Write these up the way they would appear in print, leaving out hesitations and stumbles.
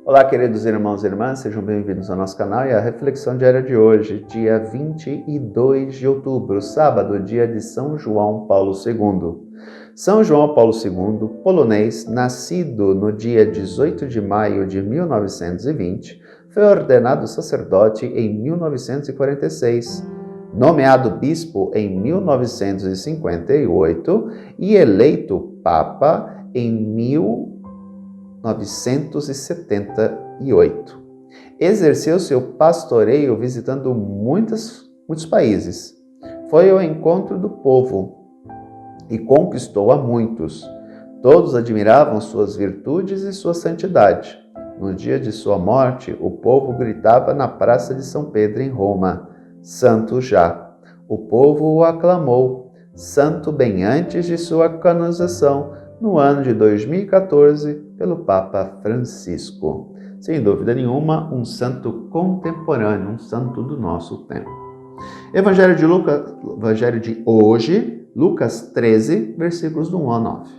Olá, queridos irmãos e irmãs, sejam bem-vindos ao nosso canal e à reflexão diária de hoje, dia 22 de outubro, sábado, dia de São João Paulo II. São João Paulo II, polonês, nascido no dia 18 de maio de 1920, foi ordenado sacerdote em 1946, nomeado bispo em 1958 e eleito papa em 1978. Exerceu seu pastoreio visitando muitos países. Foi ao encontro do povo e conquistou a muitos. Todos admiravam suas virtudes e sua santidade. No dia de sua morte, o povo gritava na Praça de São Pedro, em Roma: Santo já! O povo o aclamou, santo bem antes de sua canonização, no ano de 2014, pelo Papa Francisco. Sem dúvida nenhuma, um santo contemporâneo, um santo do nosso tempo. Evangelho de Lucas, Evangelho de hoje, Lucas 13, versículos do 1 ao 9.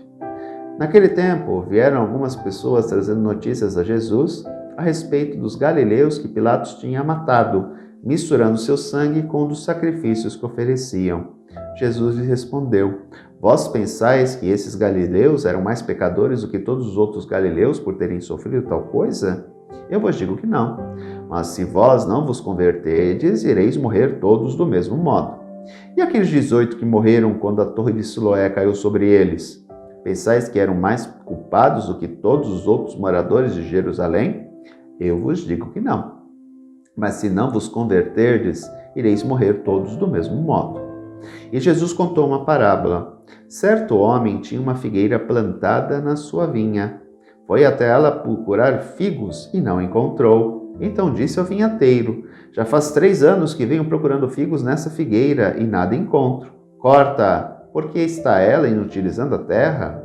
Naquele tempo, vieram algumas pessoas trazendo notícias a Jesus a respeito dos galileus que Pilatos tinha matado, misturando seu sangue com o dos sacrifícios que ofereciam. Jesus lhe respondeu: Vós pensais que esses galileus eram mais pecadores do que todos os outros galileus por terem sofrido tal coisa? Eu vos digo que não. Mas se vós não vos converterdes, ireis morrer todos do mesmo modo. E aqueles 18 que morreram quando a torre de Siloé caiu sobre eles? Pensais que eram mais culpados do que todos os outros moradores de Jerusalém? Eu vos digo que não. Mas se não vos converterdes, ireis morrer todos do mesmo modo. E Jesus contou uma parábola. Certo homem tinha uma figueira plantada na sua vinha. Foi até ela procurar figos e não encontrou. Então disse ao vinhateiro: Já faz 3 anos que venho procurando figos nessa figueira e nada encontro. Corta, porque está ela inutilizando a terra?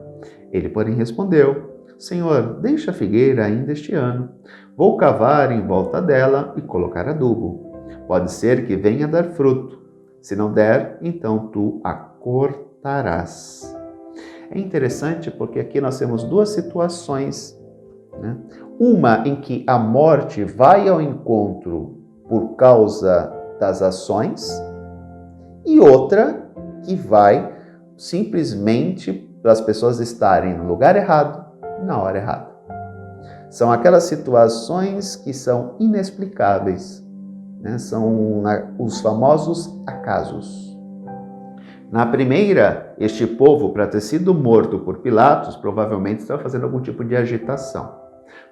Ele, porém, respondeu: Senhor, deixa a figueira ainda este ano. Vou cavar em volta dela e colocar adubo. Pode ser que venha dar fruto. Se não der, então tu a cortarás. É interessante porque aqui nós temos 2 situações, né? Uma em que a morte vai ao encontro por causa das ações e outra que vai simplesmente para as pessoas estarem no lugar errado, na hora errada. São aquelas situações que são inexplicáveis, né? São os famosos acasos. Na primeira, este povo, para ter sido morto por Pilatos, provavelmente estava fazendo algum tipo de agitação.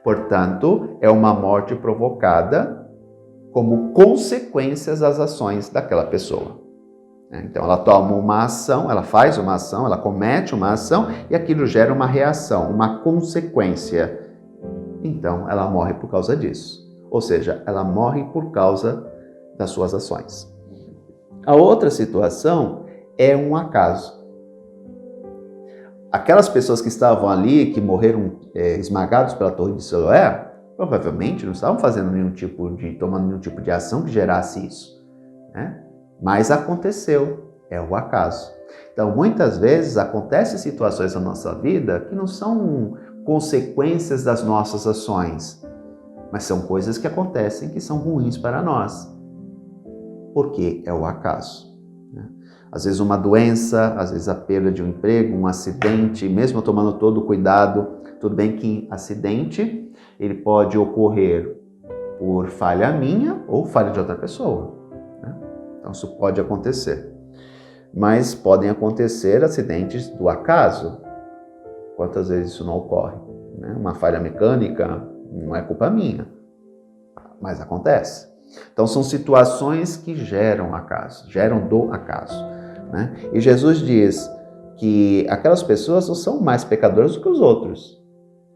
Portanto, é uma morte provocada como consequências das ações daquela pessoa. Então, ela toma uma ação, ela faz uma ação, ela comete uma ação e aquilo gera uma reação, uma consequência. Então, ela morre por causa disso. Ou seja, ela morre por causa das suas ações. A outra situação é um acaso. Aquelas pessoas que estavam ali, que morreram esmagados pela torre de Siloé, provavelmente não estavam tomando nenhum tipo de ação que gerasse isso, né? Mas aconteceu, é o acaso. Então, muitas vezes acontecem situações na nossa vida que não são consequências das nossas ações, mas são coisas que acontecem que são ruins para nós, porque é o acaso, né? Às vezes uma doença, às vezes a perda de um emprego, um acidente, mesmo tomando todo o cuidado. Tudo bem que acidente ele pode ocorrer por falha minha ou falha de outra pessoa, né? Então isso pode acontecer. Mas podem acontecer acidentes do acaso. Quantas vezes isso não ocorre, né? Uma falha mecânica não é culpa minha, mas acontece. Então são situações que geram acaso, geram do acaso, né? E Jesus diz que aquelas pessoas não são mais pecadoras do que os outros,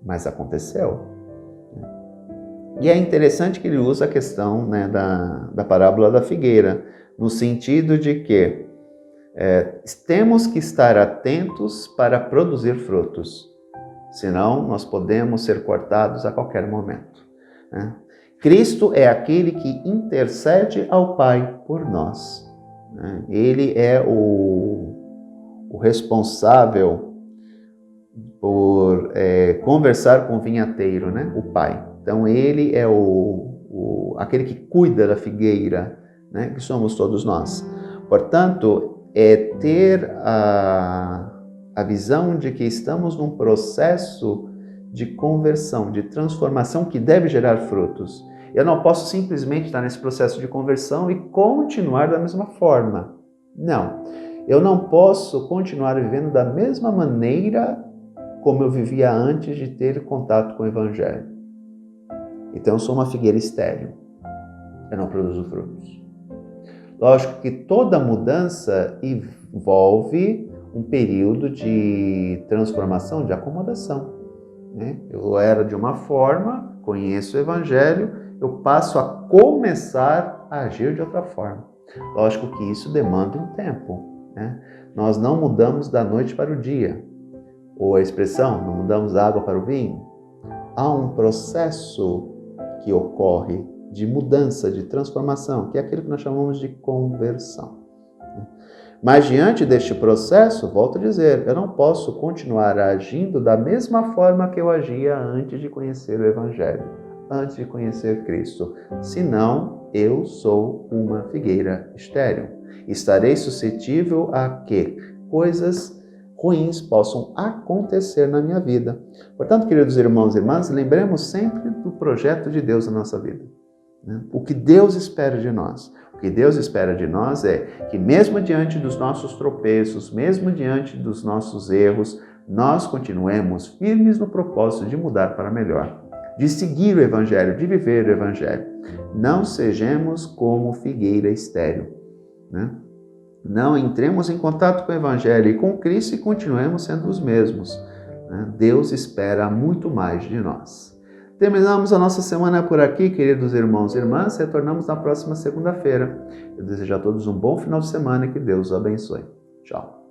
mas aconteceu. E é interessante que ele usa a questão, né, da parábola da figueira, no sentido de que temos que estar atentos para produzir frutos, senão nós podemos ser cortados a qualquer momento, né? Cristo é aquele que intercede ao Pai por nós, né? Ele é o responsável por conversar com o vinhateiro, né? O Pai. Então ele é aquele que cuida da figueira, né, que somos todos nós. Portanto, é ter a visão de que estamos num processo de conversão, de transformação que deve gerar frutos. Eu não posso simplesmente estar nesse processo de conversão e continuar da mesma forma. Não. Eu não posso continuar vivendo da mesma maneira como eu vivia antes de ter contato com o Evangelho. Então eu sou uma figueira estéril. Eu não produzo frutos. Lógico que toda mudança envolve um período de transformação, de acomodação. Eu era de uma forma, conheço o Evangelho, eu passo a começar a agir de outra forma. Lógico que isso demanda um tempo. Nós não mudamos da noite para o dia. Ou a expressão, não mudamos da água para o vinho. Há um processo que ocorre de mudança, de transformação, que é aquilo que nós chamamos de conversão. Mas diante deste processo, volto a dizer, eu não posso continuar agindo da mesma forma que eu agia antes de conhecer o Evangelho, antes de conhecer Cristo. Senão, eu sou uma figueira estéril. Estarei suscetível a que coisas ruins possam acontecer na minha vida. Portanto, queridos irmãos e irmãs, lembremos sempre do projeto de Deus na nossa vida. O que Deus espera de nós. O que Deus espera de nós é que mesmo diante dos nossos tropeços, mesmo diante dos nossos erros, nós continuemos firmes no propósito de mudar para melhor, de seguir o Evangelho, de viver o Evangelho. Não sejamos como figueira estéril. Não entremos em contato com o Evangelho e com Cristo e continuemos sendo os mesmos. Deus espera muito mais de nós. Terminamos a nossa semana por aqui, queridos irmãos e irmãs. Retornamos na próxima segunda-feira. Eu desejo a todos um bom final de semana e que Deus os abençoe. Tchau.